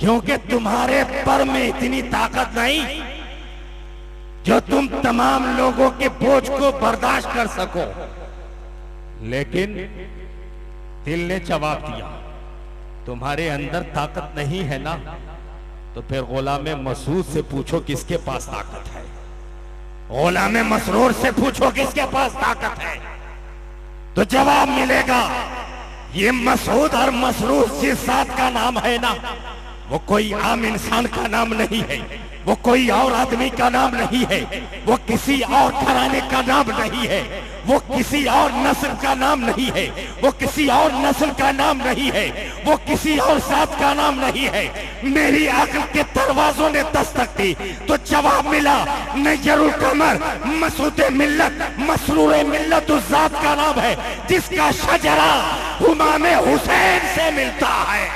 क्योंकि तुम्हारे पर में इतनी ताकत नहीं जो तुम तमाम लोगों के बोझ को बर्दाश्त कर सको। लेकिन दिल ने जवाब दिया, तुम्हारे अंदर ताकत नहीं है ना, तो फिर गुलाम मसूद से पूछो किसके पास ताकत है। गुलाम मसरूर से पूछो किसके पास ताकत है, तो जवाब मिलेगा। ये मसूद और मसरूर जिस जात का नाम है ना, वो कोई आम इंसान का नाम नहीं है, वो कोई और आदमी का नाम नहीं है, वो किसी और घराने का नाम नहीं है, वो किसी और नस्ल का नाम नहीं है, वो किसी और नस्ल का नाम नहीं है, वो किसी और जात का नाम नहीं है। मेरी अक्ल के दरवाजों ने दस्तक दी तो जवाब मिला, नय्यरुल कमर मसूद मिल्लत मसरूर मिल्लत उस जात का नाम है जिसका शजरा इमाम हुसैन से मिलता है,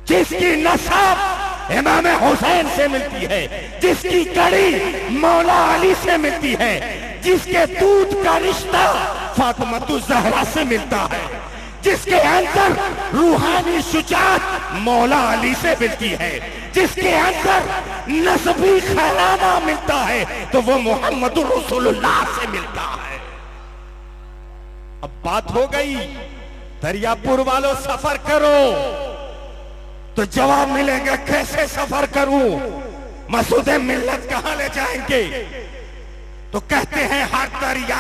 जिसकी नसब इमाम हुसैन से मिलती है, जिसकी कड़ी मौला अली से मिलती है, जिसके दूध का रिश्ता फातिमा ज़हरा से मिलता है, जिसके अंदर रूहानी शुजाअत मौला अली से मिलती है, जिसके अंदर नस्बी खजाना मिलता है तो वो मोहम्मद रसूलुल्लाह से मिलता है। अब बात हो गई, दरियापुर वालों सफर करो, तो जवाब मिलेगा कैसे सफर करूं, मसूद मिल्लत कहां ले जाएंगे। तो कहते हैं हर दरिया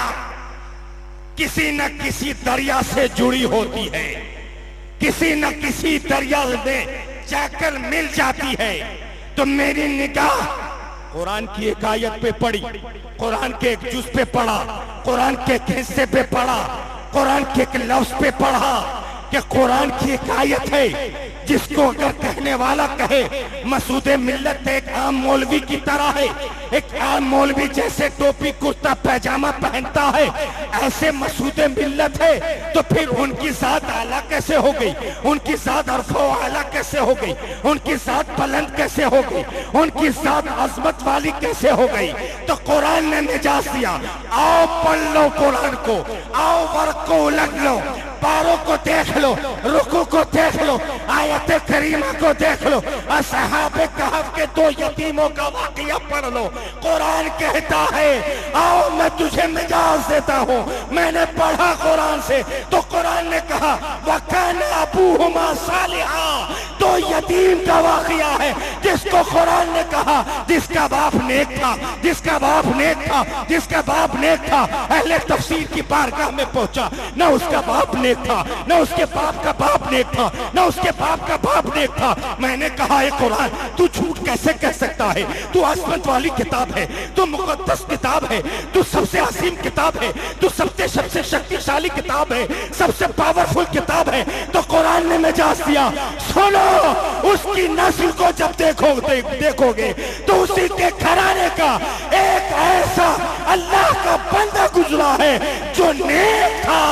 किसी न किसी दरिया से जुड़ी होती है, किसी न किसी दरिया में जाकर मिल जाती है। तो मेरी निगाह कुरान की एक आयत पे पड़ी, कुरान के एक जुज़ पे पढ़ा, कुरान के एक हिस्से पे पढ़ा, कुरान के एक लफ्ज पे पढ़ा कि कुरान की एक आयत है जिसको अगर कहने वाला कहे मसूद मिल्लत एक आम मौलवी की तरह है, एक आम मौलवी जैसे टोपी कुर्ता पैजामा पहनता है ऐसे मसूद मिल्लत है, तो फिर उनकी जात आला कैसे हो गई, उनकी जात अरफो आला कैसे हो गई, उनकी जात बुलंद कैसे हो गई, उनकी जात अजमत वाली कैसे हो गई। तो कुरान ने निजात दिया, आओ पढ़ लो कुरान को, आओ वर्क को उलट लो, पारों को देख लो, रुकू को देख लो, आयत करीमा को देख लो, असहाबे कहफ के दो यतीमों का वाकया पढ़ लो। कुरान कहता है आओ मैं तुझे मिजाज देता हूँ, मैंने पढ़ा कुरान से, तो कुरान ने कहा वकान अबूहुमा सालिहा, तो यतीम का वाकया है जिसको कुरान ने कहा जिसका बाप नेक था, जिसका बाप नेक था, जिसका बाप नेक था। अहले तफसीर की बारगाह में पहुंचा, न उसका बाप नेक था, न उसके बाप का बाप नेक था, न उसके बाप का बाप नेक था। मैंने कहा है कुरान तू झूठ कैसे कह सकता है, तू आसमत वाली किताब है, तू मुकद्दस किताब है, तू सबसे अजीम किताब है, तू सबसे शक्तिशाली किताब है, सबसे पावरफुल किताब है। तो कुरान ने मिजाज दिया, सुनो उसकी नस्ल को जब देखोगे तो उसी के घराने का एक ऐसा अल्लाह का बंदा गुजरा है जो नेक था।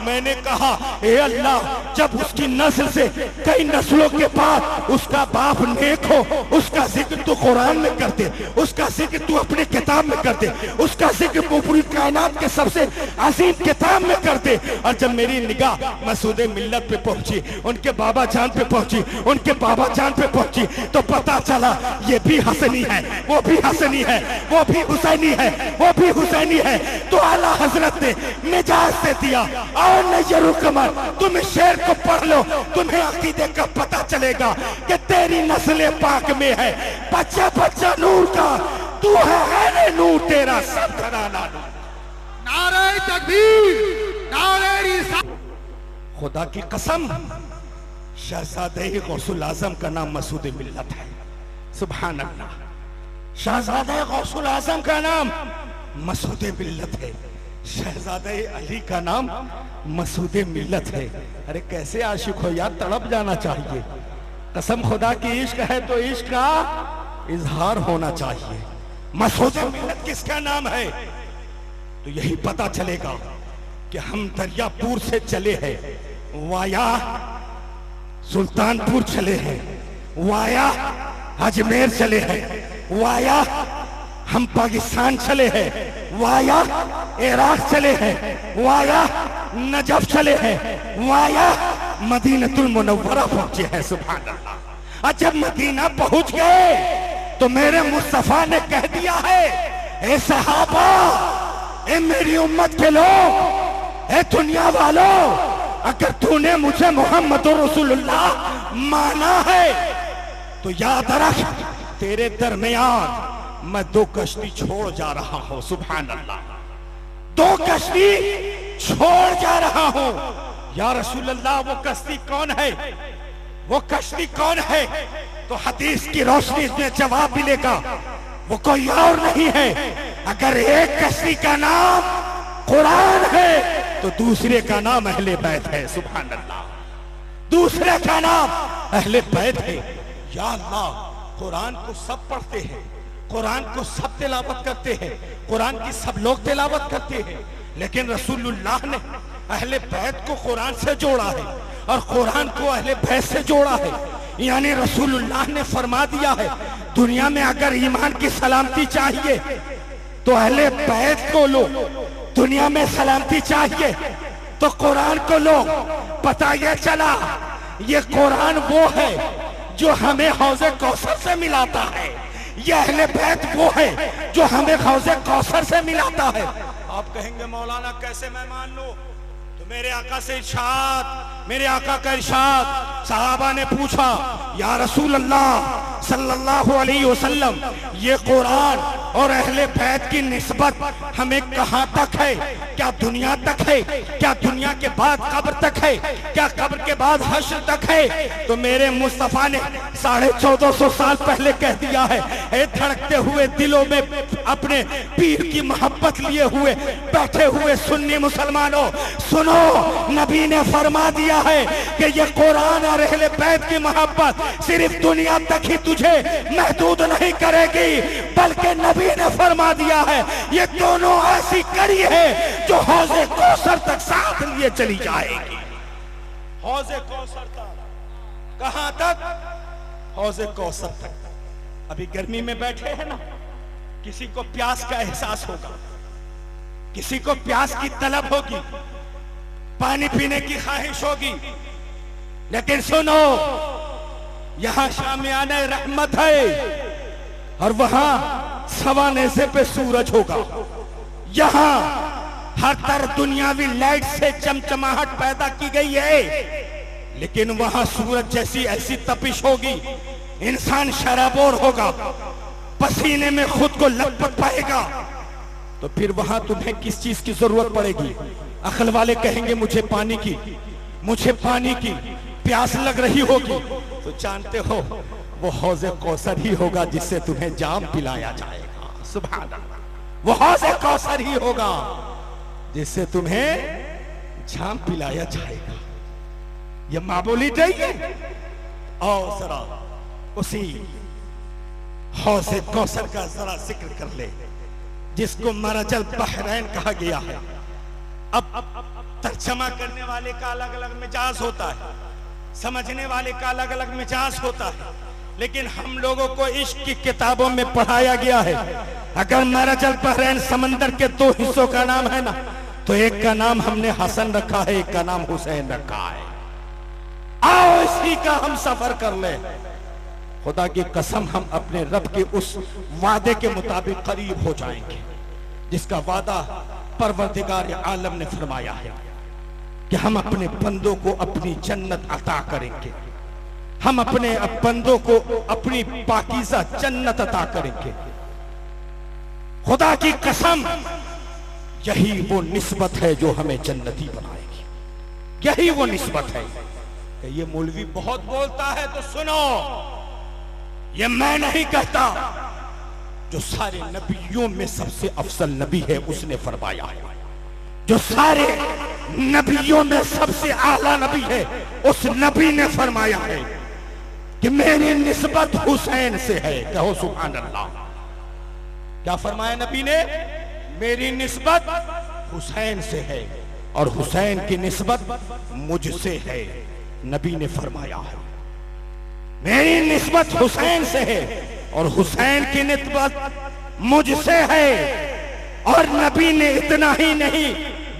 मैंने कहा ए अल्लाह, जब उसकी नस्ल से कई नस्लों के बाद उसका बाप नेक हो, उसका जिक्र तू कुरान में कर दे, उसका जिक्र तू अपनी किताब में कर दे, उसका जिक्र पूरी कायनात के सबसे अजीम किताब में कर दे। और जब मेरी निगाह मसूद मिल्लत पे पहुंची, उनके बाबा जान पे पहुंची, उनके बाबा जान पे पहुंची, तो पता चला ये भी हसनी है, वो भी हसनी है, वो भी हुसैनी है, वो भी हुसैनी है। तो आला हजरत ने मिजाज से दिया, और नय्यरुल कमर तुम शेर को पढ़ लो, तुम्हें अकीदे का पता चलेगा कि तेरी नस्ल पाक में है बच्चा बच्चा नूर का, तू है नूर, तेरा सब घराना नूर। नारे तकबीर, नारे रिसालत। खुदा की कसम, शहजादे गौसुल आजम का नाम मसूद मिल्लत है। सुभान अल्लाह, शहजादे गौसुल आजम का नाम मसूद मिल्लत है, शहजादे अली का नाम मसूद मिल्लत है। अरे कैसे आशिक हो यार, तड़प जाना चाहिए। कसम खुदा की, इश्क है तो इश्क का इजहार होना चाहिए। मसूद मिल्लत किसका नाम है, तो यही पता चलेगा कि हम दरियापुर से चले हैं, वाया सुल्तानपुर चले हैं, वाया अजमेर चले हैं, वाया हम पाकिस्तान चले हैं, वाया इराक चले हैं, वाया नजफ चले हैं, वाया मदीनतुल मुनव्वरा पहुंचे हैं। सुभान अल्लाह। और जब मदीना पहुंच गए तो मेरे मुस्तफा ने कह दिया है, ए सहाबा, ए मेरी उम्मत के लोग, ए दुनिया वालों, अगर तूने मुझे मोहम्मद रसूलुल्लाह माना है तो याद रख, तेरे दरमियान मैं दो कश्ती छोड़ जा रहा हूं। सुभान अल्लाह। दो कश्ती छोड़ जा रहा हूं। या रसूल अल्लाह, वो कश्ती कौन है? वो कश्ती कौन है? तो हदीस की रोशनी में जवाब मिलेगा, वो कोई और नहीं है। अगर एक कश्ती का नाम कुरान है तो दूसरे का नाम अहले बैत है। सुभान अल्लाह। दूसरे का नाम अहले बैत है। या अल्लाह, कुरान को सब पढ़ते हैं, कुरान को सब तिलावत करते हैं, कुरान की सब लोग तिलावत करते हैं, लेकिन रसूलुल्लाह ने अहले बैत को कुरान से जोड़ा है और कुरान को अहले बैत से जोड़ा है। यानी रसूलुल्लाह ने फरमा दिया है, दुनिया में अगर ईमान की सलामती चाहिए तो अहले बैत को लो, दुनिया में सलामती चाहिए तो कुरान को लो। पता ये चला, ये कुरान वो है जो हमें हौज़े कौसर से मिलाता है, ये अहले बैत वो है जो हमें हौज़े कौसर से मिलाता है। आप कहेंगे मौलाना कैसे मैं मान लूं? तो मेरे आका से इरशाद, मेरे आका का इरशाद, सहाबा ने पूछा, या रसूल अल्लाह सल्लल्लाहु अलैहि वसल्लम, ये कुरान और अहले बैत की निस्बत हमें कहां तक है? क्या दुनिया तक है? क्या दुनिया के बाद कब्र तक है? क्या कब्र के बाद हश्र तक है? तो मेरे मुस्तफा ने 1450 साल पहले कह दिया है, ए धड़कते हुए दिलों में अपने पीर की मोहब्बत लिए हुए बैठे हुए सुन्नी मुसलमानों, सुनो, नबी ने फरमा दिया है कि ये कुरान और अहले बैत की मोहब्बत सिर्फ दुनिया तक ही तुझे महदूद नहीं करेगी, बल्कि नबी ने फरमा दिया है ये दोनों ऐसी कड़ी है जो हौज़े कौसर तक साथ लिए चली जाएगी। हौज़े कौसर तक, कहां तक? हौज़े कौसर तक। अभी गर्मी में बैठे हैं ना, किसी को प्यास का एहसास होगा, किसी को प्यास की तलब होगी, पानी पीने की ख्वाहिश होगी, लेकिन सुनो, यहां शामियाने रहमत है और वहां सवाने से पे सूरज होगा। यहां हर तरह दुनियावी लाइट से चमचमाहट पैदा की गई है, लेकिन वहां सूरज जैसी ऐसी तपिश होगी, इंसान शराबोर होगा, पसीने में खुद को लपट पाएगा। तो फिर वहां तुम्हें किस चीज की जरूरत पड़ेगी? अकल वाले कहेंगे मुझे पानी की, मुझे पानी की प्यास लग रही होगी। तो जानते हो वो हौज़े कौसर ही होगा जिससे तुम्हें जाम पिलाया जाएगा। सुभान अल्लाह। वो हौज़े कौसर ही होगा जिससे तुम्हें जाम पिलाया जाएगा। ये मामूली नहीं है। और जरा उसी हौज़े कौसर का जरा जिक्र कर ले जिसको मरजल बहरैन कहा गया है। अब तर्जमा करने वाले का अलग अलग मिजाज होता है, समझने वाले का अलग अलग मिजाज होता है, लेकिन हम लोगों को इश्क की किताबों में पढ़ाया गया है, अगर मरजल बहरैन समंदर के दो हिस्सों का नाम है ना, तो एक का नाम हमने हसन रखा है, एक का नाम हुसैन रखा है। आओ इसी का हम सफर कर ले। खुदा की कसम, हम अपने रब के उस वादे के मुताबिक करीब हो जाएंगे जिसका वादा परवरदिगार आलम ने फरमाया है कि हम अपने बंदों को अपनी जन्नत अता करेंगे, हम अपने बंदों को अपनी पाकीज़ा जन्नत अता करेंगे। खुदा की कसम, यही वो निस्बत है जो हमें जन्नती बनाएगी, यही वो निस्बत है। कि ये मौलवी बहुत बोलता है तो सुनो, ये मैं नहीं कहता, जो सारे नबियों में सबसे अफजल नबी है उसने फरमाया है, जो सारे नबियों में सबसे आला नबी है उस नबी ने फरमाया है कि मेरी निस्बत हुसैन से है। कहो सुभान अल्लाह। क्या फरमाया नबी ने? मेरी निस्बत हुसैन से है और हुसैन की निस्बत मुझसे है। नबी ने फरमाया है मेरी निस्बत हुसैन से है और हुसैन की निस्बत मुझसे है। और नबी ने इतना ही नहीं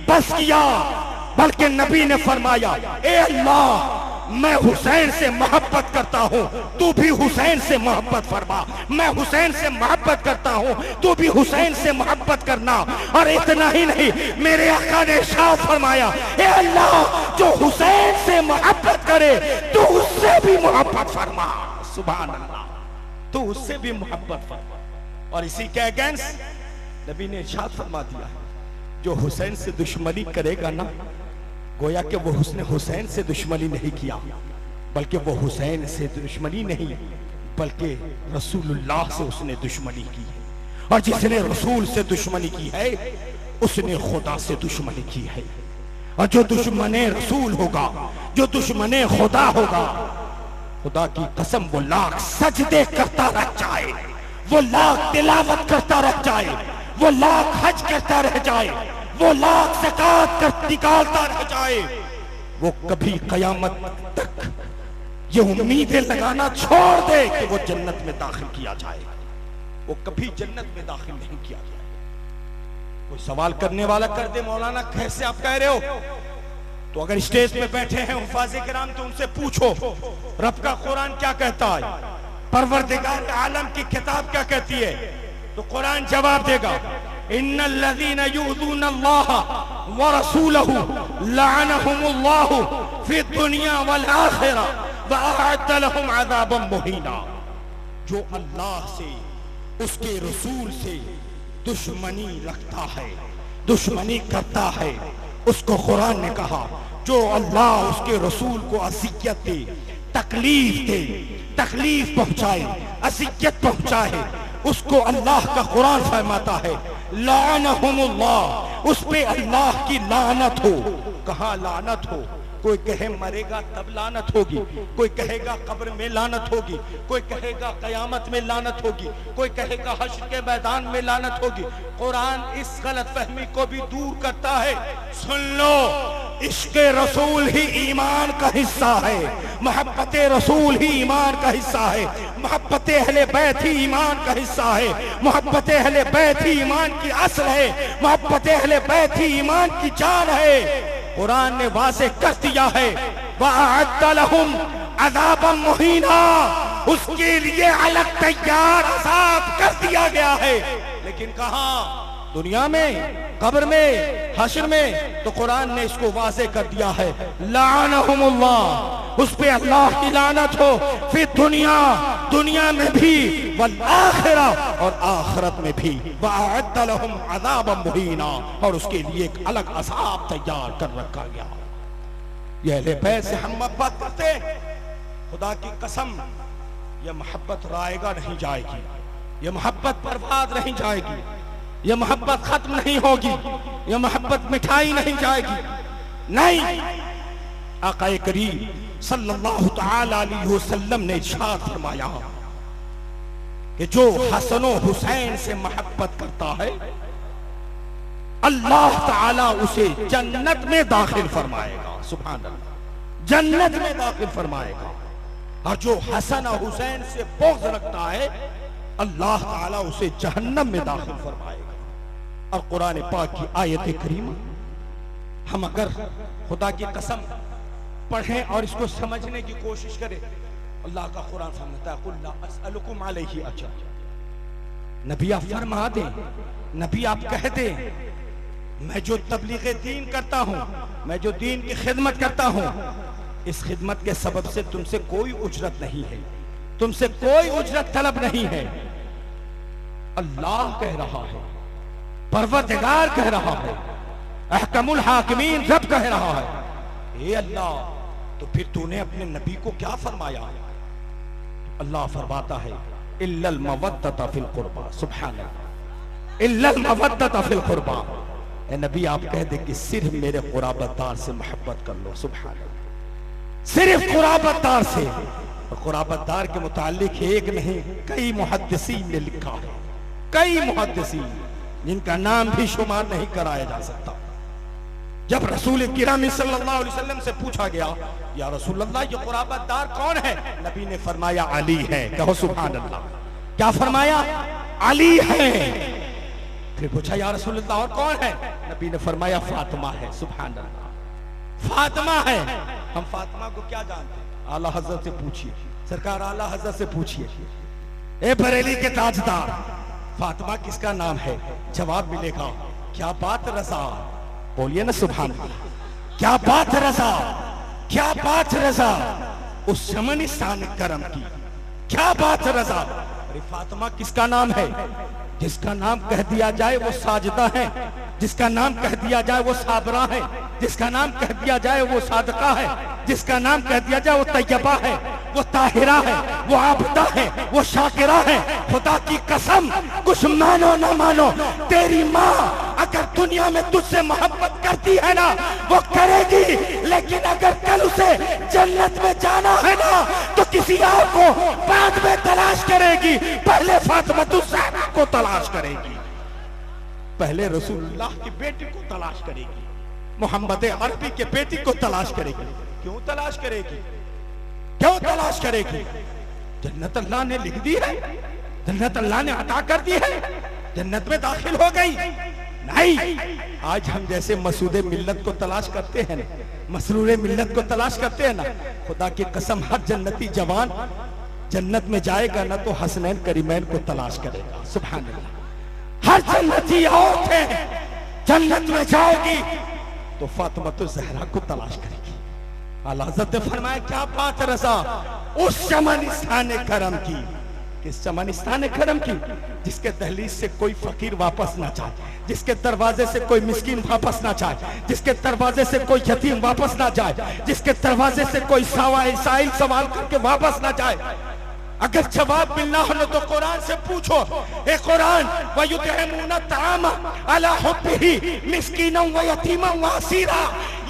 बस किया, बल्कि नबी ने फरमाया, ए अल्लाह, मैं हुसैन से मोहब्बत करता हूँ, तू भी हुसैन से मोहब्बत फरमा। मैं हुसैन से मोहब्बत करता हूँ, तू भी हुसैन से मोहब्बत करना। और इतना ही नहीं, मेरे आका ने इरशाद फरमाया, ए अल्लाह, जो हुसैन से मोहब्बत करे तू उससे भी मोहब्बत फरमा। सुभान अल्लाह, तू उससे भी मोहब्बत फरमा। और इसी के अगेंस्ट नबी ने इरशाद फरमा दिया, जो हुसैन से दुश्मनी करेगा ना, गोया कि वो उसने हुसैन से दुश्मनी नहीं किया, बल्कि वो हुसैन से दुश्मनी नहीं, बल्कि रसूलुल्लाह से उसने दुश्मनी की है। और जिसने रसूल से दुश्मनी की है, उसने खुदा से दुश्मनी की है। और जो दुश्मने रसूल होगा, जो दुश्मने खुदा होगा, खुदा की कसम वो लाख सजदे करता रह जाए, वो लाख तिलावत करता रह जाए, वो लाख हज करता रह जाए, वो लाख ज़कात कर निकालता रह जाए, वो कभी कयामत तक ये उम्मीदें लगाना छोड़ दे कि वो जन्नत में दाखिल किया जाए, वो कभी जन्नत में दाखिल नहीं किया जाए। कोई सवाल करने वाला कर दे, मौलाना कैसे आप कह रहे हो? तो अगर स्टेज पे बैठे हैं हुफ़ाज़े किराम, तो उनसे पूछो रब का कुरान क्या कहता है, परवरदिगार आलम की किताब क्या कहती है, तो कुरान जवाब देगा, इन्नल्लज़ीना युज़ूना अल्लाह व रसूलहु लअनहुमुल्लाहु फ़िद दुनिया वल आखिरह व अअद्द लहुम अज़ाबन मुहीना। जो अल्लाह से, उसके रसूल से दुश्मनी रखता है, दुश्मनी करता है, उसको कुरान ने कहा, जो अल्लाह उसके रसूल को अज़ियत दे, तकलीफ दे, तकलीफ पहुंचाए, अज़ियत पहुंचाए, उसको अल्लाह का कुरान फरमाता है, लानहुमुल्लाह, उस पे अल्लाह की लानत हो। कहाँ लानत हो? कोई कहे मरेगा तब लानत होगी, कोई कहेगा कब्र में लानत होगी, कोई कहेगा कयामत में लानत होगी, कोई कहेगा हश्र के मैदान में लानत होगी। कुरान इस गलत फहमी को भी दूर करता है। सुन लो, इश्क़ रसूल ही ईमान का हिस्सा है, मोहब्बत रसूल ही ईमान का हिस्सा है, मोहब्बत अहले बैत ही ईमान का हिस्सा है, मोहब्बत अहले बैत ही ईमान की असल है, मोहब्बत अहले बैत ही ईमान की जान है। कुरान ने वाज़ेह कर दिया है, वअअद्द लहुम अज़ाबन मुहीना, उसके लिए अलग तैयार अज़ाब कर दिया गया है। लेकिन कहाँ? दुनिया में, कब्र में, हश्र में। तो कुरान ने इसको वाज़ेह कर दिया है, लानहुमुल्लाह, उस पे अल्लाह की लानत हो, फिर दुनिया, दुनिया में भी, वल आखिरह, और आखिरत में भी, वअअद्द लहुम अज़ाबन मुहीना, और उसके लिए एक अलग अज़ाब तैयार कर रखा गया। ये अहले बैत से हम मोहब्बत करते, खुदा की कसम, ये मोहब्बत रायगा नहीं जाएगी, ये मोहब्बत बर्बाद नहीं जाएगी, ये मोहब्बत खत्म नहीं होगी, ये मोहब्बत मिठाई नहीं जाएगी। नहीं, आका करीम सल्लल्लाहु तआला अलैहि वसल्लम ने इरशाद फरमाया कि जो हसन और हुसैन से मोहब्बत करता है, अल्लाह ताला उसे जन्नत में दाखिल फरमाएगा। सुभान अल्लाह, जन्नत में दाखिल फरमाएगा। और जो हसन और हुसैन से बुग़्ज़ रखता है, अल्लाह ताला उसे जहन्नम में दाखिल फरमाएगा। और कुरान पाक की आयत करीमा हम अगर खुदा की कसम पढ़ें और इसको समझने की कोशिश करें, अल्लाह का कुरान फरमाता है, कुल ला अस्अलुकुम अलैहि अजर। नबी आप फरमा दें, नबी आप कह दें, मैं जो तबलीग दीन करता हूँ, मैं जो दीन की खिदमत करता हूँ, इस खिदमत के सबब से तुमसे कोई उजरत नहीं है, तुमसे कोई उजरत तलब नहीं है। अल्लाह कह रहा है, परवरदिगार कह रहा है, अहकमुल हाकिमीन रब कह रहा है। ए अल्लाह, तो फिर तूने अपने नबी को क्या फरमाया? अल्लाह फरमाता है, इल्लल मवद्दत फिल कुर्बा। सुभान अल्लाह, इल्लल मवद्दत फिल कुर्बा। ए नबी आप कह दे कि सिर्फ मेरे कुराबतदार से मोहब्बत कर लो। सुभान अल्लाह, सिर्फ कुराबतदार से। कुराबतदार के मुतालिक एक नहीं, कई मुहद्दिसीन ने लिखा है, कई मुहद्दिसीन जिनका नाम भी शुमार नहीं कराया जा सकता। जब रसूल किरामी सल्लल्लाहु अलैहि वसल्लम से पूछा गया, या रसूल अल्लाह, ये कुराबतदार कौन है? नबी ने फरमाया, अली है। कहो सुभान अल्लाह। क्या फरमाया? अली है। फिर पूछा, या रसूल अल्लाह और कौन है? नबी ने फरमाया, फातिमा है। सुभान अल्लाह। फातिमा है। हम फातिमा को क्या जानते हैं? आला हजरत से पूछिए, सरकार आला हजरत से पूछिए, ए बरेली के ताजदार, फातिमा किसका नाम है? जवाब मिलेगा। क्या बात रजा, बोलिए ना सुभान अल्लाह। क्या बात रजा, क्या बात रजा, उस शमनिस्तान करम की, क्या बात रजा। अरे फातिमा किसका नाम है? जिसका नाम कह दिया जाए वो साजिदा है, जिसका नाम कह दिया जाए वो साबरा है, जिसका नाम कह दिया जाए वो सादका है, जिसका नाम कह दिया जाए वो तैयबा है, वो ताहिरा है, वो आबदा है, वो शाकिरा है। खुदा की कसम, कुछ मानो ना मानो, तेरी माँ अगर दुनिया में तुझसे मोहब्बत करती है ना वो करेगी, लेकिन अगर कल उसे जन्नत में जाना है ना तो किसी और को बाद में तलाश करेगी, पहले फातिमा ज़हरा को तलाश करेगी, पहले रसूलुल्लाह की बेटी को तलाश करेगी, मोहम्मद अरबी के बेटी को तलाश करेगी। क्यों तलाश करेगी? क्यों तलाश करेगी? जन्नत अल्लाह ने लिख दी है, जन्नत अल्लाह ने अता कर दी है, जन्नत में दाखिल हो गई। नहीं, आज हम जैसे मसूदे मिल्लत को तलाश करते हैं ना, मसरूरे मिल्लत को तलाश करते हैं ना, खुदा की कसम हर जन्नती जवान जन्नत में जाएगा ना तो हसनैन करीमैन को तलाश करेगा। सुभान अल्लाह। हर जन्नती औरतें जन्नत में जाएगी तो फातिमा ज़हरा को तलाश करेगी। आला हज़रत ने फरमाया क्या बात रज़ा, उस शमनिस्तान करम की, किस शमनिस्तान करम की? जिसके दहलीज से कोई फकीर वापस ना जाए, जिसके दरवाजे से कोई मिस्कीन वापस ना जाए, जिसके दरवाजे से कोई यतीम वापस ना जाए, जिसके दरवाजे से कोई साइल सवाल करके वापस ना जाए। अगर जवाब मिलना हो तो कुरान से पूछो। ए कुरान, वयुतइमूना तामा अला हुब्बिही मिस्कीनन व यतीमन व असीरा,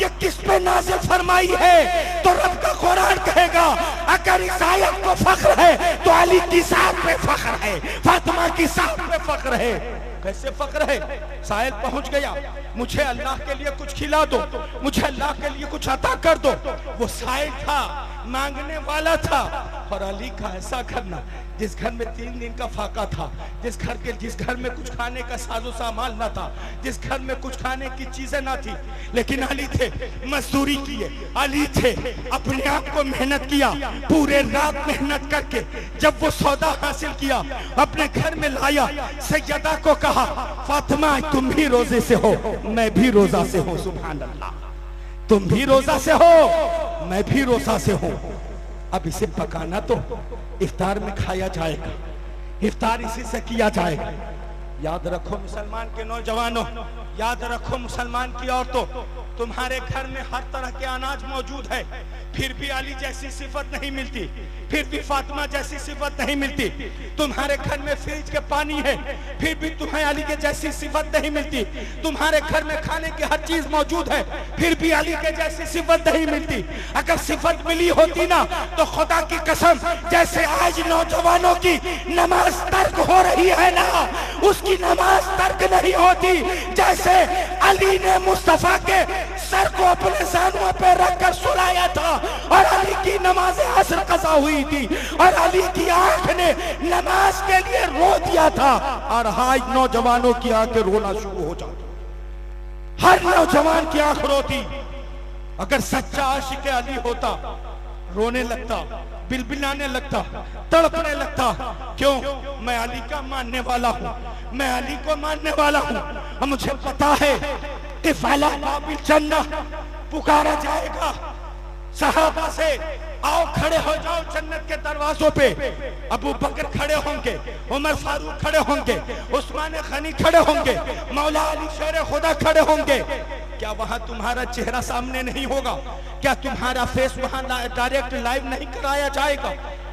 ये किस पे नाज़िल फरमाई है? तो रब का कुरान कहेगा अगर इस आयत को फख्र है तो अली की साथ पे फख्र है, फातिमा की साथ पे फख्र है। कैसे फख्र है? साइल पहुंच गया, मुझे अल्लाह के लिए कुछ खिला दो, मुझे अल्लाह के लिए कुछ अता कर दो। वो साइल था, मांगने वाला था। और अली का ऐसा करना, जिस घर में 3 दिन का फाका था, जिस घर में कुछ खाने का साजो सामान ना था, जिस घर में कुछ खाने की चीजें ना थी, लेकिन अली थे, मजदूरी किए, अली थे, अपने आप को मेहनत किया, पूरे रात मेहनत करके जब वो सौदा हासिल किया अपने घर में लाया, सैयदा को कहा फातिमा तुम भी रोजे से हो, मैं भी रोजा से हूँ। सुभान अल्लाह। तुम भी रोजा से हो, मैं भी रोजा से हूँ। अब इसे पकाना तो इफ्तार में खाया जाएगा, इफ्तार इसी से किया जाएगा। याद रखो मुसलमान के नौजवानों, याद रखो मुसलमान की औरतों, तुम्हारे घर में हर तरह के अनाज मौजूद है, फिर भी अली जैसी सिफत नहीं मिलती, फिर भी फातिमा जैसी सिफत नहीं मिलती। तुम्हारे घर में फ्रिज के पानी है, फिर भी तुम्हें अली के जैसी सिफत नहीं मिलती। तुम्हारे घर में खाने की हर चीज मौजूद है, फिर भी अली के जैसी सिफत नहीं मिलती। अगर सिफत मिली होती ना तो खुदा की कसम, जैसे आज नौजवानों की नमाज तर्क हो रही है ना, उसकी नमाज तर्क नहीं होती। जैसे अली ने मुस्तफा के सर को अपने सानुओं पे रखकर सुलाया था और अली की नमाज असर कज़ा हुई थी और अली की आंख ने नमाज के लिए रो दिया था, और आज नौजवानों की आंखें रोना शुरू हो जाती। हर नौजवान की आंख रोती। अगर सच्चा आशिक अली होता रोने लगता, बिलबिलाने लगता, तड़पने लगता। क्यों? मैं अली का मानने वाला हूँ, मैं अली को मानने वाला हूँ। और मुझे पता है कि फला बाबिल जन्नत पुकारा जाएगा सहाबा से, आओ खड़े हो जाओ जन्नत के दरवाजों पे। अबू बकर खड़े होंगे, उमर फारूक खड़े होंगे, उस्मान गनी खड़े होंगे, मौला अली शेर खुदा खड़े होंगे। क्या वहां तुम्हारा चेहरा सामने नहीं होगा? क्या तुम्हारा फेस वहां डायरेक्ट लाइव नहीं कराया जाएगा?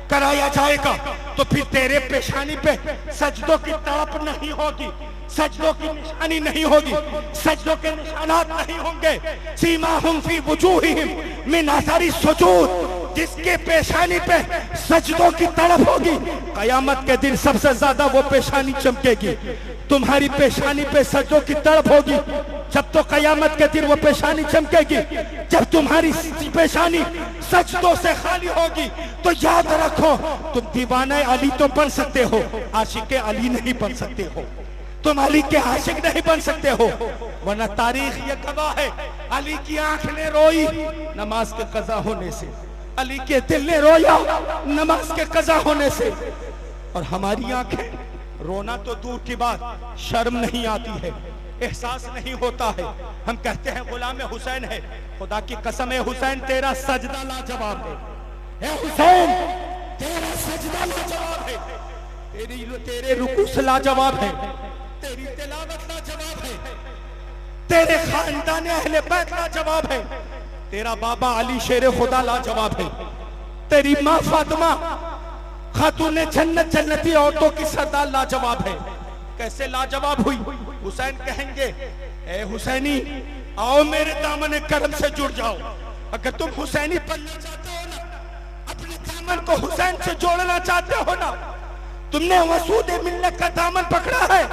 कराया जाएगा। तो फिर तेरे पेशानी पे सजदों की तड़प नहीं होगी, सजदों की निशानी नहीं होगी, सजदों के निशानात नहीं होंगे। सीमाहुम फी वुजूहिहिम मिन असरी सुजूद, जिसके पेशानी पे सजदों की तड़प होगी, कयामत के दिन सबसे ज्यादा वो पेशानी चमकेगी। तुम्हारी पेशानी पे सजदों की तड़प होगी जब तो कयामत के दिन वो पेशानी चमकेगी। जब तुम्हारी पेशानी सजदों से खाली होगी तो याद रखो तुम दीवाना अली तो बन सकते हो, आशिक अली नहीं बन सकते हो। तुम अली के आशिक नहीं बन सकते हो, वरना तारीख ये गवाह है, अली की आंख ने रोई नमाज के कज़ा होने से, अली के दिल ने रोया नमाज के कज़ा होने से। और हमारी आंखें रोना तो दूर की बात, शर्म नहीं आती है, एहसास नहीं होता है। हम कहते हैं गुलाम हुसैन है, खुदा की कसम है हुसैन तेरा सजदा लाजवाब है, हुसैन तेरा सजदा लाजवाब है, तेरे रुकू से लाजवाब है, तेरी तिलावत लाजवाब है, तेरे खानदान अहले बैत लाजवाब है, तेरा बाबा अली शेर खुदा लाजवाब है, तेरी माँ फातिमा खातून जन्नत जन्नती औरतों की सरदार लाजवाब है। कैसे लाजवाब हुई? हुसैन कहेंगे ए हुसैनी आओ मेरे दामन करम से जुड़ जाओ। अगर तुम हुसैनी बनना चाहते हो ना, अपने दामन को हुसैन से जोड़ना चाहते हो ना, तुमने मसूद मिल्लत का दामन पकड़ा है,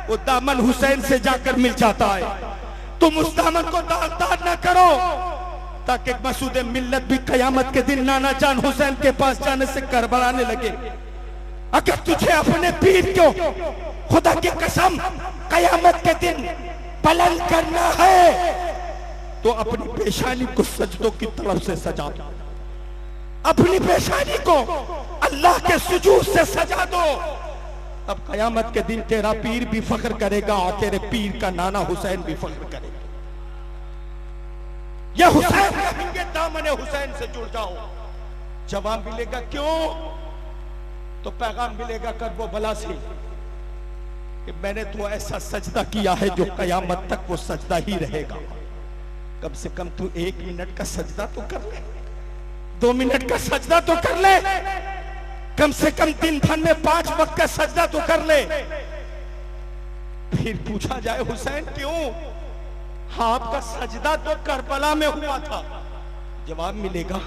वो दामन हुसैन से जाकर मिल जाता है। तुम उस दामन को दागदार न करो ताकि मसूद मिल्लत भी कयामत के दिन नाना जान हुसैन के पास जाने से करबलाने लगे। अगर तुझे अपने पीर को खुदा की कसम कयामत के दिन बुलंद करना है तो अपनी पेशानी को सजदों की तरफ से सजा दो, अपनी पेशानी को अल्लाह के सुजूद से सजा दो। अब कयामत के दिन तेरा पीर भी फख्र करेगा और तेरे पीर का नाना हुसैन भी फख्र करेगा। यह हुसैन कहेंगे दामन हुसैन से जुड़ जाओ। जवाब मिलेगा क्यों? तो पैगाम मिलेगा करबो बला से कि मैंने तो ऐसा सजदा किया है जो कयामत तक वो सजदा ही रहेगा। कम से कम तू 1 मिनट का सजदा तो कर ले, 2 मिनट का सजदा तो कर ले, कम से कम दिन भर में 5 वक्त का सजदा तो कर ले। फिर पूछा जाए हुसैन क्यों? हाँ आपका सजदा तो करबला में हुआ था। जवाब मिलेगा